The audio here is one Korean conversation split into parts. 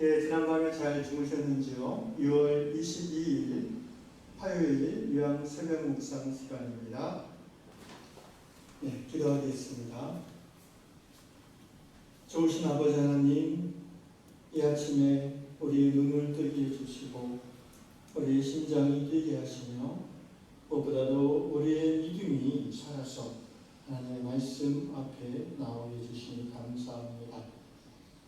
예, 지난밤에 잘 주무셨는지요? 6월 22일 화요일 요양 새벽 묵상 시간입니다. 네, 기도하겠습니다. 좋으신 아버지 하나님, 이 아침에 우리의 눈을 뜨게 해주시고 우리의 심장이 뛰게 하시며 무엇보다도 우리의 믿음이 살아서 하나님의 말씀 앞에 나오게 해주시니 감사합니다.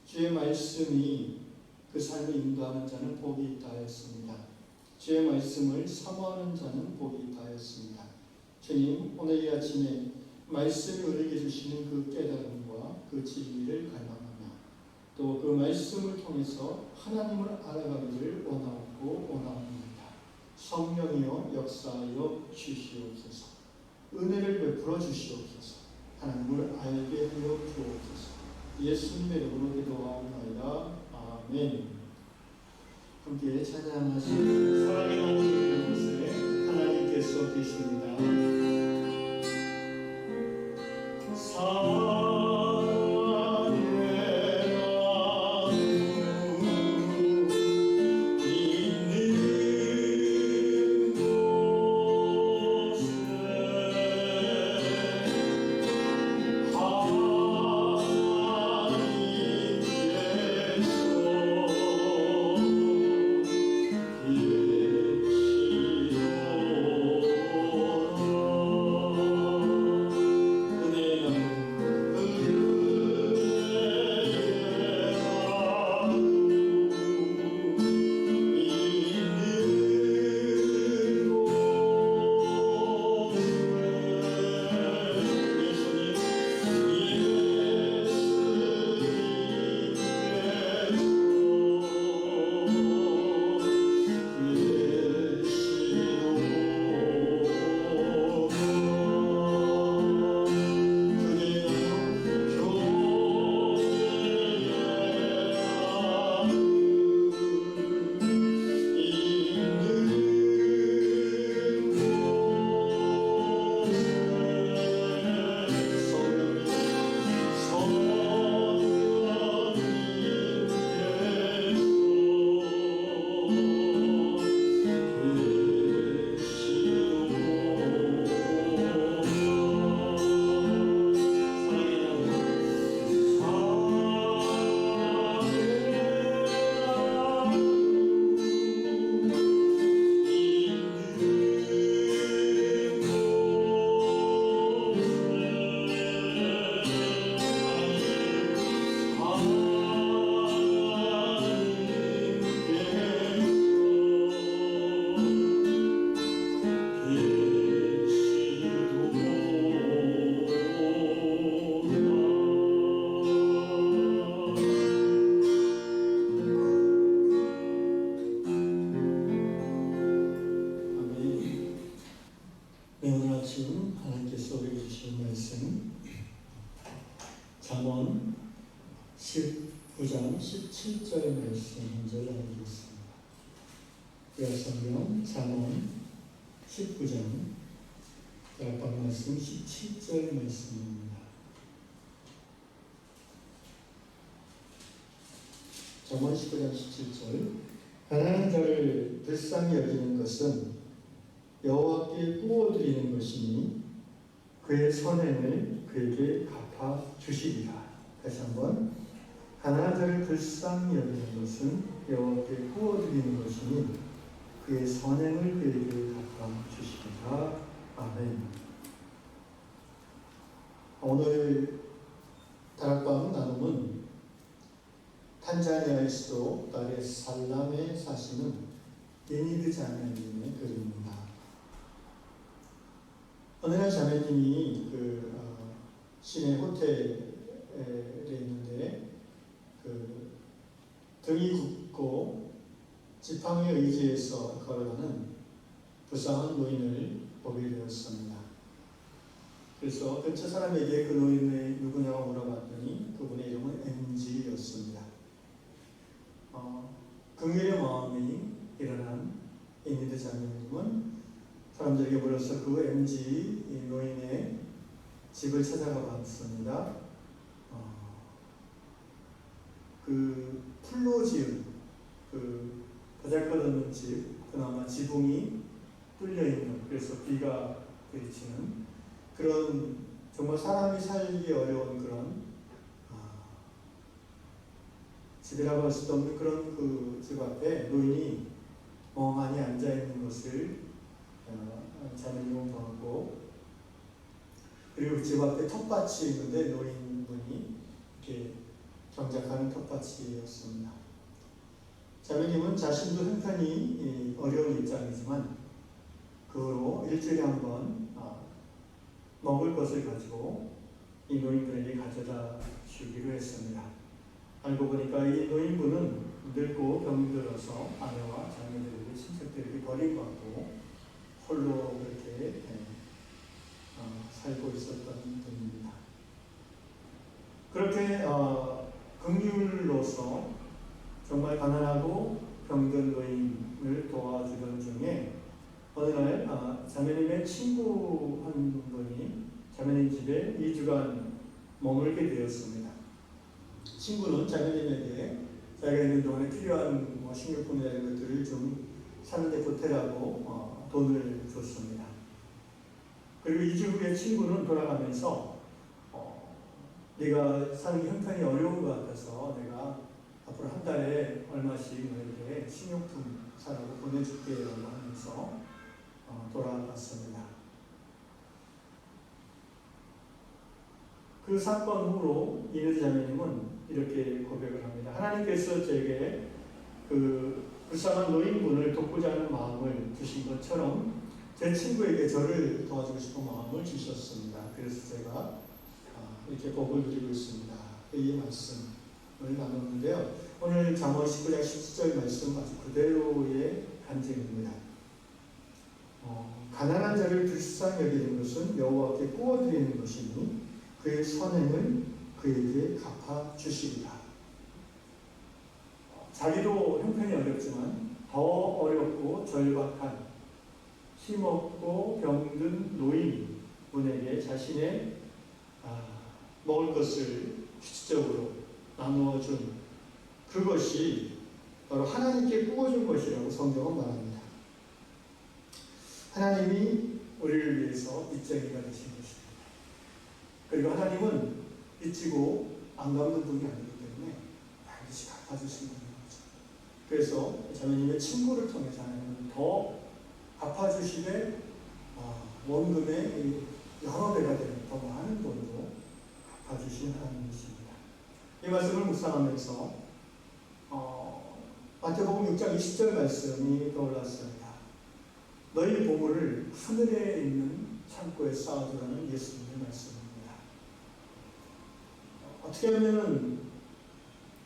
주의 말씀이 그 삶을 인도하는 자는 복이 있다 하였습니다. 주의 말씀을 사모하는 자는 복이 있다 하였습니다. 주님, 오늘 이 아침에 말씀이 우리에게 주시는 그 깨달음과 그 진리를 갈망하며 또 그 말씀을 통해서 하나님을 알아가기를 원하옵니다. 성령이여 역사하여 주시옵소서. 은혜를 베풀어 주시옵소서. 하나님을 알게 하여 주옵소서. 예수님의 이름으로 기도하옵나이다. 아멘. 함께 찬양하시는 사랑의 하나님 곳에 하나님께서 계십니다. 잠언 19장 17절 말씀 먼저 나누겠습니다. 성경 잠언 19장 다락방 말씀 17절 말씀입니다. 잠언 19장 17절 가난한 자를 불쌍히 여기는 것은 여호와께 구워드리는 것이니 그의 선행을 그에게 갚아 주시리라. 다시 한번 가난한 자를 불쌍히 여기는 것은 여호와께 구워드리는 것이니 그의 선행을 그에게 갚아 주시리라. 아멘. 오늘 다락방 나눔은 탄자니아의 수도 다레살람에 사시는 데니드 자매님의 글입니다. 어느 날 자매님이 시내 호텔에 있는데 등이 굽고 지팡이에 의지해서 걸어가는 불쌍한 노인을 보게 되었습니다. 그래서 근처 사람에게 그 노인이 누구냐고 물어봤더니 그분의 이름은 MG였습니다. 긍휼의 마음이 일어난 데니드 자매님은 사람들에게 물어서 그 MG 노인의 집을 찾아가 봤습니다. 그 그 풀로 지은 그 보잘것없는 집, 그나마 지붕이 뚫려 있는, 그래서 비가 들이치는 그런 정말 사람이 살기 어려운 그런 집이라고 할 수도 없는 그런 그 집 앞에 노인이 멍하니 앉아 있는 것을 자매님은 보았고, 그리고 그 집 앞에 텃밭이 있는데 노인분이 이렇게 경작하는 텃밭이었습니다. 자매님은 자신도 형편이 어려운 입장이지만 그 후로 일주일에 한 번 먹을 것을 가지고 이 노인분에게 가져다 주기로 했습니다. 알고 보니까 이 노인분은 늙고 병들어서 아내와 자녀들에게 친척들에게 버림받고 홀로 그렇게 살고 있었던 분입니다. 그렇게 긍휼로서 정말 가난하고 병든 노인을 도와주던 중에 어느 날 자매님의 친구 한 분이 자매님 집에 2주간 머물게 되었습니다. 친구는 자매님에게 자기가 있는 동안에 필요한 식료품이나 이런 것들을 좀 사는데 보태라고 돈을 줬습니다. 그리고 2주 후에 친구는 돌아가면서 네가 사는 게 형편이 어려운 것 같아서 내가 앞으로 한 달에 얼마씩 너에게 식료품 사라고 보내줄게라고 하면서 돌아갔습니다. 그 사건 후로 이느드 자매님은 이렇게 고백을 합니다. 하나님께서 제게 그 불쌍한 노인분을 돕고자 하는 마음을 주신 것처럼 제 친구에게 저를 도와주고 싶은 마음을 주셨습니다. 그래서 제가 이렇게 복을 누리고 있습니다. 이 말씀을 나눴는데요. 오늘 잠언 19장 17절 말씀 아주 그대로의 간증입니다. 가난한 자를 불쌍히 여기는 것은 여호와께 구워드리는 것이니 그의 선행을 그에게 갚아주시리라. 자기도 형편이 어렵지만 더 어렵고 절박한 힘없고 병든 노인분에게 자신의 먹을 것을 실질적으로 나누어준 그것이 바로 하나님께 구워준 것이라고 성경은 말합니다. 하나님이 우리를 위해서 빚쟁이가 되신 것입니다. 그리고 하나님은 빚지고 안 갚는 분이 아니기 때문에 반드시 갚아주시는 거죠. 그래서 자매님의 친구를 통해서 하나님은 더 갚아주시되 원금의 여러 배가 되는 더 많은 돈으로 갚아주신 하나님이십니다. 이 말씀을 묵상하면서 마태복음 6장 20절 말씀이 떠올랐습니다. 너희 보물을 하늘에 있는 창고에 쌓아두라는 예수님의 말씀입니다. 어떻게 하면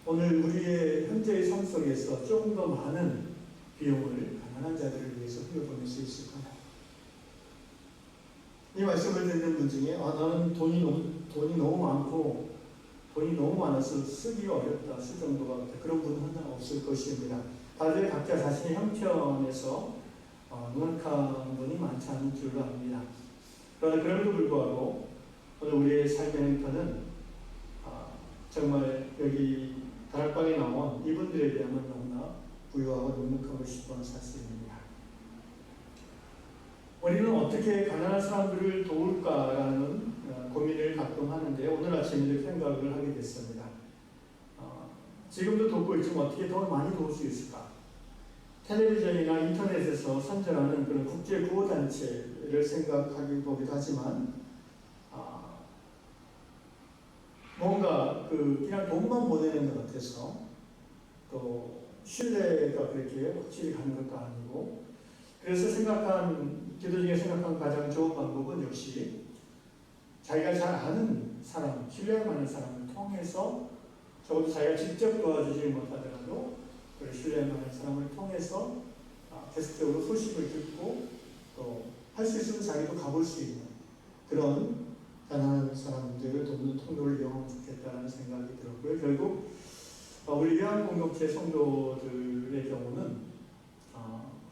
오늘 우리의 현재의 삶 속에서 좀 더 많은 비용을 가난한 자들을 위해서 흘려보낼 수 있을까요? 이 말씀을 듣는 분 중에 나는 돈이 너무 많고 돈이 너무 많아서 쓰기 어렵다, 쓸 정도가 없다, 그런 분은 없을 것입니다. 다들 각자 자신의 형편에서 노력한 분이 많지 않은 줄로 압니다. 그러나 그럼에도 불구하고 오늘 우리의 삶의 형편은 정말 여기 다락방에 나온 이분들에 비하면 너무나 부유하고 넉넉하고 싶은 사실입니다. 우리는 어떻게 가난한 사람들을 도울까라는 고민을 가끔 하는데 오늘 아침에 이렇게 생각을 하게 됐습니다. 지금도 돕고 있지만 어떻게 더 많이 도울 수 있을까? 텔레비전이나 인터넷에서 선전하는 그런 국제 구호단체를 생각하기 보기도 하지만 뭔가 그냥 돈만 보내는 것 같아서 또 신뢰가 그렇게 확실히 가는 것도 아니고, 그래서 기도 중에 생각한 가장 좋은 방법은 역시 자기가 잘 아는 사람, 신뢰할 만한 사람을 통해서, 적어도 자기가 직접 도와주지 못하더라도 그 신뢰할 만한 사람을 통해서 계속적으로 소식을 듣고 또 할 수 있으면 자기도 가볼 수 있는 그런 가난한 사람들을 돕는 통로를 이용하면 좋겠다는 생각이 들었고요. 결국 우리 요한공동체 성도들의 경우는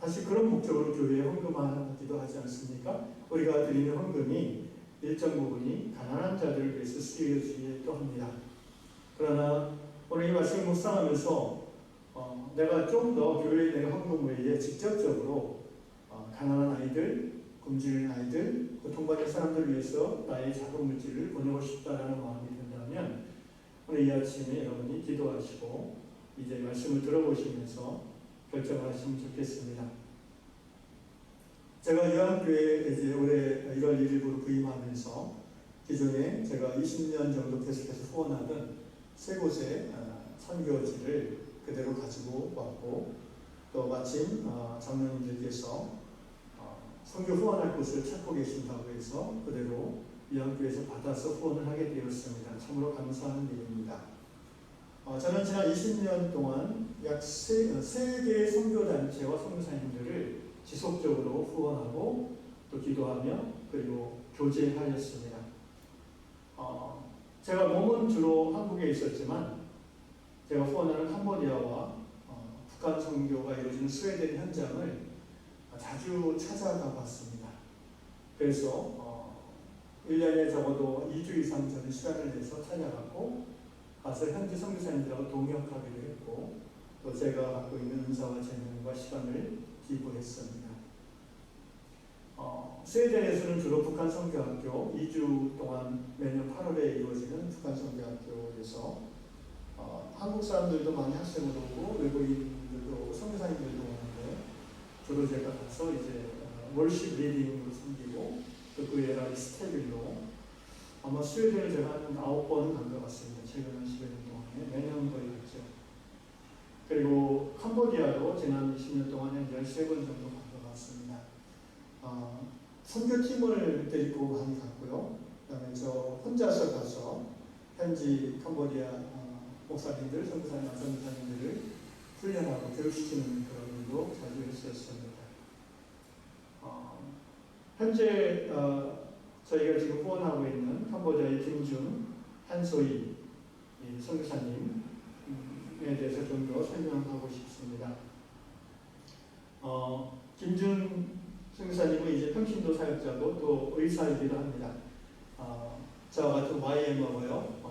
사실 그런 목적으로 교회에 헌금하기도 하지 않습니까? 우리가 드리는 헌금이 일정 부분이 가난한 자들을 위해서 쓰여지기도 합니다. 그러나 오늘 이 말씀을 묵상하면서 내가 좀 더 교회에 내가 헌금을 직접적으로 가난한 아이들, 굶주린 아이들, 고통받는 사람들을 위해서 나의 작은 물질을 보내고 싶다라는 마음이 든다면 오늘 이 아침에 여러분이 기도하시고 이제 말씀을 들어보시면서 결정을 하시면 좋겠습니다. 제가 요한교회에 이제 올해 1월 1일부로 부임하면서 기존에 제가 20년 정도 계속해서 후원하던 세 곳의 선교지를 그대로 가지고 왔고 또 마침 장로님들께서 선교 후원할 곳을 찾고 계신다고 해서 그대로 요한교회에서 받아서 후원을 하게 되었습니다. 참으로 감사한 일입니다. 저는 지난 20년 동안 약 3개의 선교단체와 선교사님들을 지속적으로 후원하고 또 기도하며 그리고 교제하였습니다. 제가 몸은 주로 한국에 있었지만 제가 후원하는 캄보디아와 북한 선교가 이루어지는 스웨덴 현장을 자주 찾아가 봤습니다. 그래서 1년에 적어도 2주 이상 저는 시간을 내서 찾아갔고 가서 현지 선교사님들하고 동역하기도 했고 또 제가 갖고 있는 은사와 재능과 시간을 기부했습니다. 스웨덴에서는 주로 북한 선교학교 2주 동안 매년 8월에 이루어지는 북한 선교학교에서 한국 사람들도 많이 학생으로 오고 외국인들도 오고 선교사님들도 오는데 주로 제가 가서 이제 월십 리딩으로 섬기고 또 그 외에 스테빌로 아마 스웨덴을 제가 한 9번 간 것 같습니다. 최근 한 10여 년 동안에 매년 거의 갔죠. 그리고 캄보디아도 지난 20년 동안 한 13번 정도 간 것 같습니다. 선교팀을 데리고 많이 갔고요. 그 다음에 저 혼자서 가서 현지 캄보디아 목사님들, 선교사님들을 훈련하고 교육시키는 그런 일도 자주 했었습니다. 현재 저희가 지금 후원하고 있는 캄보디아의 김준, 한소희 선교사님에 대해서 좀 더 설명하고 싶습니다. 김준 선교사님은 이제 평신도 사역자고 또 의사이기도 합니다. 저와 같은 YM어고요.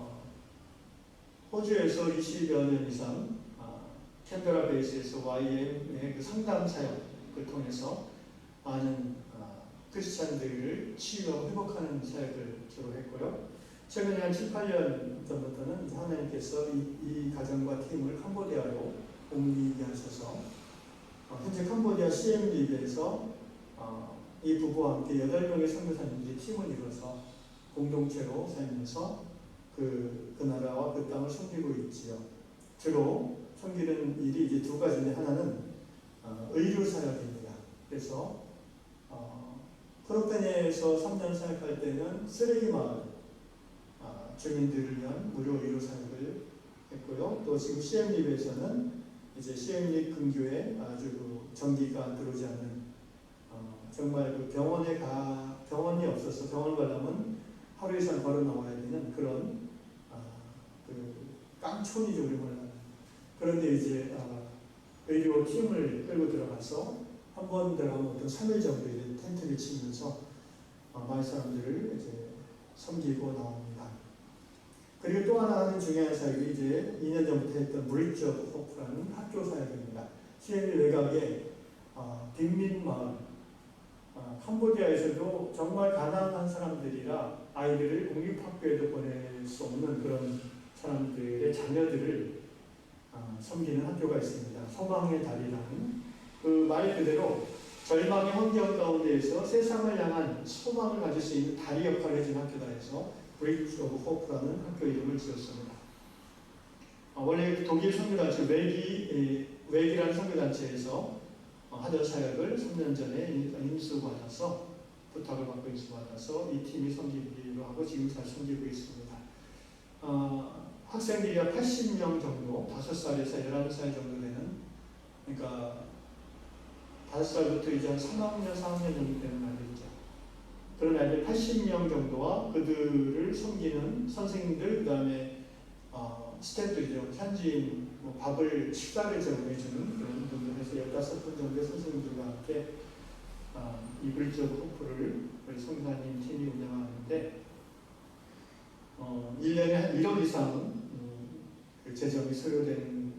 호주에서 20여 년 이상 캔베라 베이스에서 YM의 그 상담 사역을 통해서 많은 크리스찬들을 치유하고 회복하는 사역을 주로 했고요. 최근에 한 7, 8년 전부터는 하나님께서 이 가정과 팀을 캄보디아로 옮기게 하셔서 현재 캄보디아 CM립에서 이 부부와 함께 8명의 선교사님들이 팀을 이뤄서 공동체로 살면서 그 나라와 그 땅을 섬기고 있지요. 주로 섬기는 일이 이제 두 가지인데 하나는 의료 사역입니다. 그래서 프노페니에서 3년 사역할 때는 쓰레기 마을 주민들을 위한 무료 의료 사역을 했고요. 또 지금 CM립에서는 이제 CM립 근교에 아주 그 전기가 들어오지 않는 정말 그 병원이 없어서 병원 가려면 하루 이상 걸어 나와야 되는 그런 그 깡촌이죠, 우리 말로. 그런데 이제 의료 팀을 끌고 들어가서 한 번 들어가면 어떤 3일 정도 이제 텐트를 치면서 많은 사람들을 이제 섬기고 나옵니다. 그리고 또 하나 하는 중요한 사역이 이제 2년 전부터 했던 브릿지 오브 호프라는 학교 사역입니다. CM립 외곽에 빈민마을 캄보디아에서도 정말 가난한 사람들이라 아이들을 공립학교에도 보낼 수 없는 그런 사람들의 자녀들을 섬기는 학교가 있습니다. 소망의 달이라는 그 말 그대로 절망의 환경 가운데에서 세상을 향한 소망을 가질 수 있는 다리 역할을 해준 학교다 해서 브릿지 오브 호프라는 학교 이름을 지었습니다. 원래 독일 선교단체 웨기라는 선교단체에서 하던 사역을 3년 전에 인수받아서 부탁을 받고 인수받아서 이 팀이 섬기기로 하고 지금 잘 섬기고 있습니다. 학생들이 약 80명 정도 5살에서 11살 정도 되는 그러니까 5살부터 이제 한 3학년, 4학년 정도 되는 아이들이죠. 그런 아이들 80명 정도와 그들을 섬기는 선생님들, 그 다음에 스태프들이죠. 현지인 식사를 제공해주는 그런 분들에서 15분 정도의 선생님들과 함께 이 브릿지 오브 호프를 우리 선교사님 팀이 운영하는데 1년에 한 1억 이상은 그 그 재정이 소요되는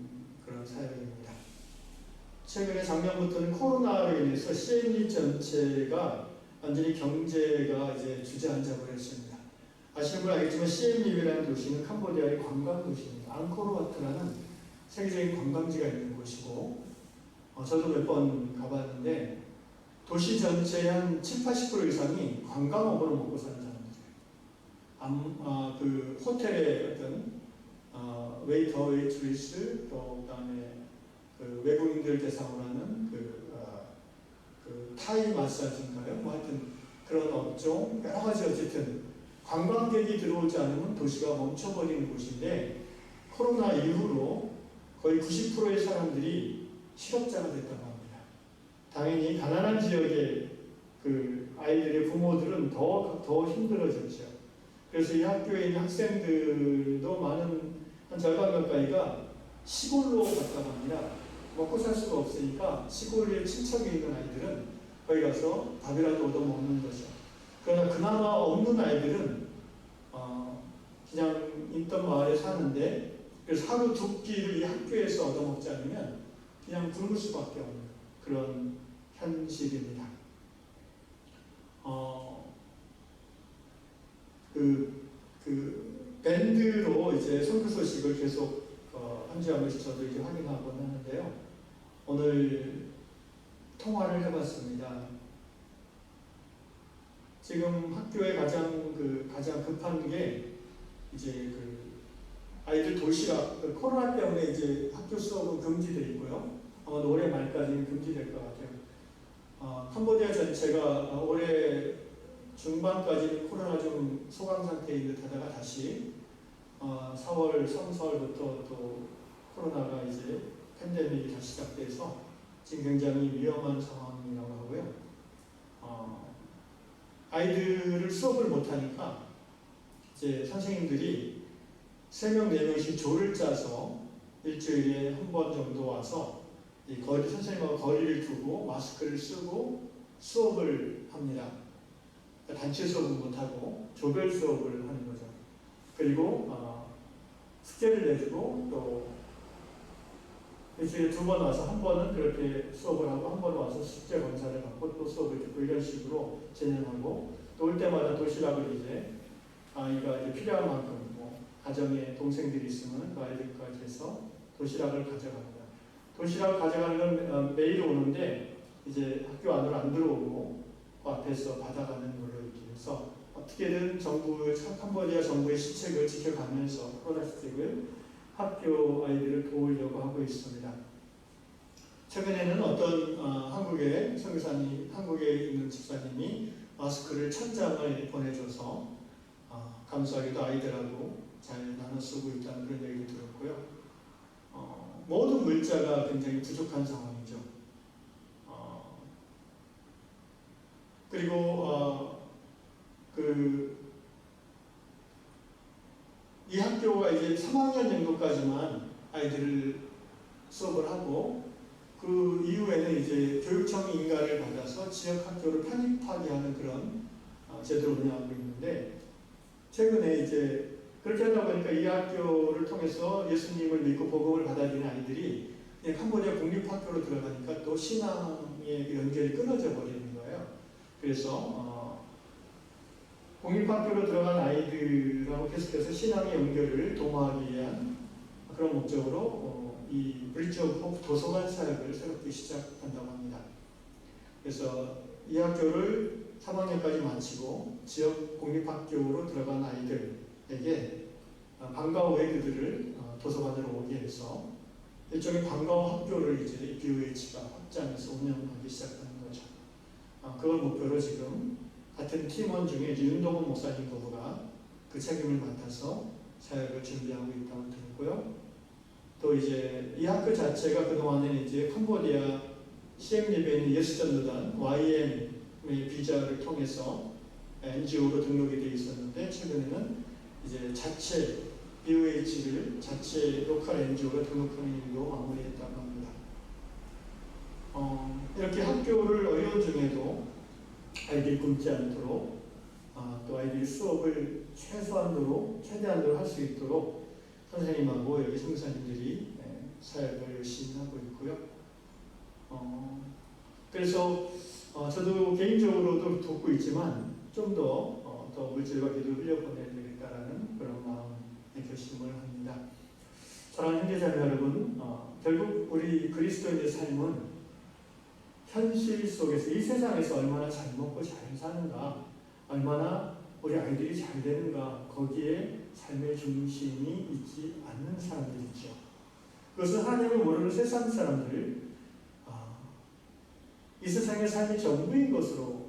그런 사역입니다. 최근에 작년부터는 코로나로 인해서 CME 전체가 완전히 경제가 이제 주저앉아 버렸습니다. 아시는 분 알겠지만 CM립이라는 도시는 캄보디아의 관광 도시입니다. 앙코르와트라는 세계적인 관광지가 있는 곳이고, 저도 몇 번 가봤는데 도시 전체의 한 70~80% 이상이 관광업으로 먹고 사는 사람들이에요. 그 호텔의 어떤 웨이터, 웨이트리스, 또 그다음에 그 외국인들 대상으로 하는 그 타이 마사지인가요? 뭐 하여튼 그런 업종 여러 가지 어쨌든 관광객이 들어오지 않으면 도시가 멈춰버리는 곳인데 코로나 이후로 거의 90%의 사람들이 실업자가 됐다고 합니다. 당연히 가난한 지역의 그 아이들의 부모들은 더 힘들어졌죠. 그래서 이 학교에 있는 학생들도 많은 한 절반 가까이가 시골로 갔다고 합니다. 먹고 살 수가 없으니까 시골에 친척이 있는 아이들은 거기 가서 밥이라도 얻어 먹는 거죠. 그러나 그나마 없는 아이들은 그냥 있던 마을에 사는데 그래서 하루 두 끼를 이 학교에서 얻어 먹지 않으면 그냥 굶을 수밖에 없는 그런 현실입니다. 그 밴드로 이제 선교 소식을 계속 한 주에 한 번씩 저도 이제 확인하곤 하는데요. 오늘 통화를 해봤습니다. 지금 학교에 가장 급한 게 이제 아이들 도시락 코로나 때문에 이제 학교 수업은 금지되어 있고요. 아마 올해 말까지는 금지될 것 같아요. 캄보디아 전체가 올해 중반까지는 코로나 좀 소강 상태인 듯하다가 다시 4월, 3, 4월부터 또 코로나가 이제 팬데믹이 다시 시작돼서 지금 굉장히 위험한 상황이라고 하고요. 아이들을 수업을 못하니까 이제 선생님들이 3명, 4명씩 조를 짜서 일주일에 한 번 정도 와서 선생님하고 거리를 두고 마스크를 쓰고 수업을 합니다. 단체 수업은 못하고 조별 수업을 하는 거죠. 그리고 숙제를 내주고 또 일주일에 2번 와서 한 번은 그렇게 수업을 하고 한 번은 와서 숙제 검사를 받고 또 수업을 듣고 이런 식으로 진행하고 또 올 때마다 도시락을 이제 아이가 이제 필요한 만큼 뭐 가정에 동생들이 있으면 그 아이들까지 해서 도시락을 가져갑니다. 도시락을 가져가는 건 매일 오는데 이제 학교 안으로 안 들어오고 그 앞에서 받아가는 걸로 이렇게 해서 어떻게든 캄보디아 정부의 시책을 지켜가면서 코로나 시책을 학교 아이들을 도우려고 하고 있습니다. 최근에는 어떤 한국에 있는 집사님이 마스크를 1000장을 보내줘서 감사하게도 아이들하고 잘 나눠 쓰고 있다는 그런 얘기를 들었고요. 모든 물자가 굉장히 부족한 상황이죠. 그리고 이 학교가 이제 3학년 정도까지만 아이들을 수업을 하고 그 이후에는 이제 교육청이 인가를 받아서 지역 학교를 편입하게 하는 그런 제도를 운영하고 있는데 최근에 이제 그렇게 하다 보니까 이 학교를 통해서 예수님을 믿고 복음을 받아들이는 아이들이 그냥 캄보디아 국립학교로 들어가니까 또 신앙의 연결이 끊어져 버리는 거예요. 그래서 공립학교로 들어간 아이들하고 계속해서 신앙의 연결을 도모하기 위한 그런 목적으로 이 브릿지 오브 호프 도서관 사역을 새롭게 시작한다고 합니다. 그래서 이 학교를 3학년까지 마치고 지역 공립학교로 들어간 아이들에게 방과 후에 그들을 도서관으로 오게 해서 일종의 방과 학교를 이제 BOH가 확장해서 운영하기 시작하는 거죠. 그걸 목표로 지금 같은 팀원 중에 윤동훈 목사님 부부가 그 책임을 맡아서 사역을 준비하고 있다고 들었고요. 또 이제 이 학교 자체가 그동안에 이제 캄보디아 CM립에 있는 예수전도단 YM의 비자를 통해서 NGO로 등록이 되어 있었는데 최근에는 이제 자체 BOH를 자체 로컬 NGO로 등록하는 일도 마무리했다고 합니다. 이렇게 학교를 어려운 중에도 아이들이 굶지 않도록 또 아이들이 수업을 최대한으로 할 수 있도록 선생님하고 여기 성사님들이 사역을 열심히 하고 있고요. 그래서 저도 개인적으로도 돕고 있지만 좀 더 물질과 기도를 흘려보내야 되겠다라는 그런 마음의 결심을 합니다. 사랑하는 형제자매 여러분, 결국 우리 그리스도인의 삶은 현실 속에서 이 세상에서 얼마나 잘 먹고 잘 사는가, 얼마나 우리 아이들이 잘 되는가, 거기에 삶의 중심이 있지 않는 사람들이죠. 그것은 하나님을 모르는 세상 사람들, 이 세상의 삶이 전부인 것으로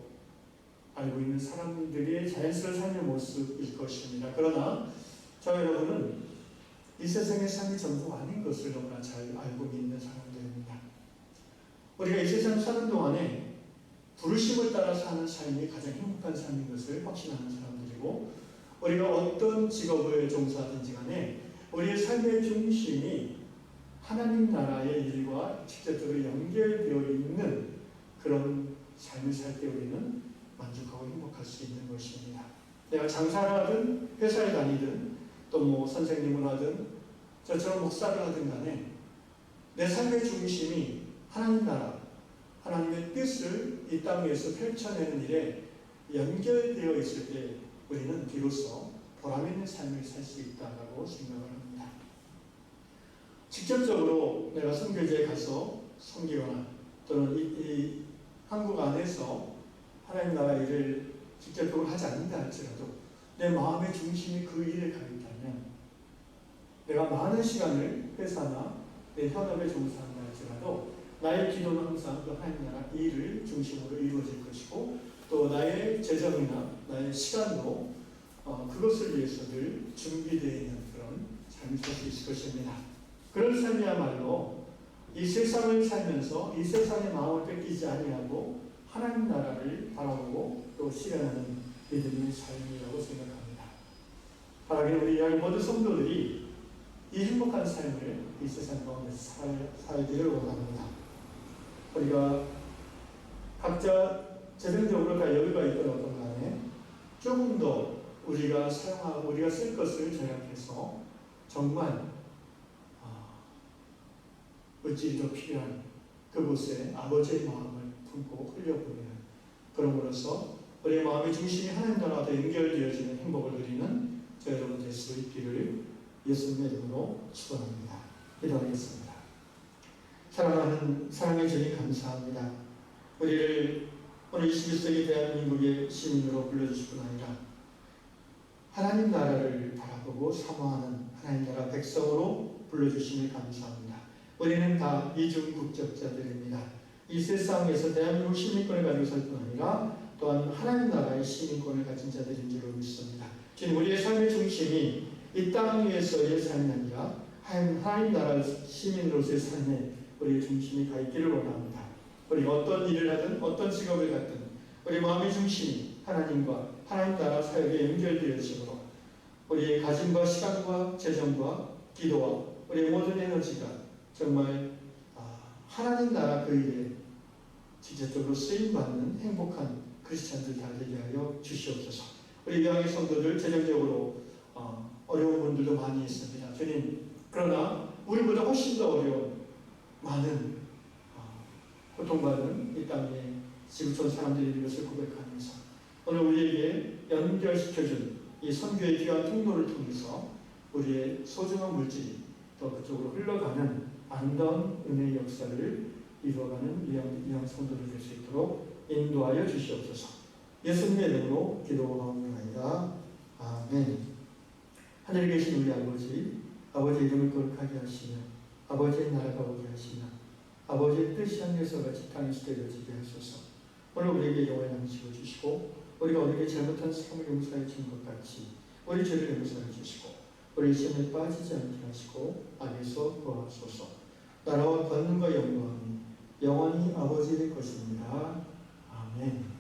알고 있는 사람들의 자연스러운 삶의 모습일 것입니다. 그러나 저 여러분은 이 세상의 삶이 전부 아닌 것을 너무나 잘 알고 있는 사람들입니다. 우리가 이 세상 사는 동안에 부르심을 따라 사는 삶이 가장 행복한 삶인 것을 확신하는 사람들이고, 우리가 어떤 직업을 종사하든지 간에 우리의 삶의 중심이 하나님 나라의 일과 직접적으로 연결되어 있는 그런 삶을 살 때 우리는 만족하고 행복할 수 있는 것입니다. 내가 장사를 하든 회사에 다니든 또 선생님을 하든 저처럼 목사를 하든 간에 내 삶의 중심이 하나님 나라, 하나님의 뜻을 이 땅 위에서 펼쳐내는 일에 연결되어 있을 때 우리는 비로소 보람 있는 삶을 살 수 있다고 생각을 합니다. 직접적으로 내가 선교지에 가서 섬기거나 또는 이 한국 안에서 하나님 나라 일을 직접적으로 하지 않는다 할지라도 내 마음의 중심이 그 일에 가 있다면, 내가 많은 시간을 회사나 내 현업에 종사한다 할지라도 나의 기도는 항상 그 하나님 나라 일을 중심으로 이루어질 것이고, 또 나의 재정이나 나의 시간도 그것을 위해서 늘 준비되어 있는 그런 삶이 될 수 있을 것입니다. 그런 삶이야말로 이 세상을 살면서 이 세상의 마음을 뺏기지 아니하고 하나님 나라를 바라보고 또 실현하는 믿음의 삶이라고 생각합니다. 바라기는 우리 모든 성도들이 이 행복한 삶을 이 세상 가운데서 살기를 원합니다. 우리가 각자 재정적으로 다 여유가 있더라도 간에 조금 더 우리가 사용하고 우리가 쓸 것을 절약해서 정말 물질이 더 필요한 그곳에 아버지의 마음을 품고 흘려보내는, 그럼으로써 우리의 마음의 중심이 하나님 나라와 연결되어지는 행복을 누리는 저 여러분 될 수 있기를 예수님의 이름으로 축원합니다. 기도하겠습니다. 사랑하는 사랑의 주님 감사합니다. 우리를 오늘 21세기 대한민국의 시민으로 불러주실 뿐 아니라 하나님 나라를 바라보고 사모하는 하나님 나라 백성으로 불러주심을 감사합니다. 우리는 다 이중 국적자들입니다. 이 세상에서 대한민국 시민권을 가지고 살 뿐 아니라 또한 하나님 나라의 시민권을 가진 자들인 줄 믿습니다. 주님, 우리의 삶의 중심이 이 땅 위에서의 삶이 아니라 하나님 나라 시민으로서의 삶에 우리의 중심이 가 있기를 원합니다. 우리가 어떤 일을 하든 어떤 직업을 갖든 우리 마음의 중심이 하나님과 하나님 나라 사역에 연결되어지므로 우리의 가짐과 시간과 재정과 기도와 우리의 모든 에너지가 정말 하나님 나라 그 일에 직접적으로 쓰임받는 행복한 크리스찬들 다 되게 하여 주시옵소서. 우리 교회의 성도들 재정적으로 어려운 분들도 많이 있습니다. 주님, 그러나 우리보다 훨씬 더 어려운 많은 고통받는 이 땅에 지구촌 사람들이 있는 것을 고백하면서 오늘 우리에게 연결시켜준 이 선교의 귀한 통로를 통해서 우리의 소중한 물질이 더 그쪽으로 흘러가는 아름다운 은혜의 역사를 이루어가는 위대한 성도들 될 수 있도록 인도하여 주시옵소서. 예수님의 이름으로 기도하옵나이다. 아멘. 하늘에 계신 우리 아버지, 아버지의 이름을 거룩하게 하시며 아버지의 나라가 오게 하시며 아버지의 뜻이 하늘에서 같이 땅에서 되어지게 하소서. 오늘 우리에게 영원의 양식을 주시고 우리가 우리에게 잘못한 삶을 용서해 준 것 같이 우리 죄를 용서해 주시고 우리 시험에 빠지지 않게 하시고 악에서 구하소서. 나라와 권능과 영광이 영원히 아버지의 것입니다. 아멘.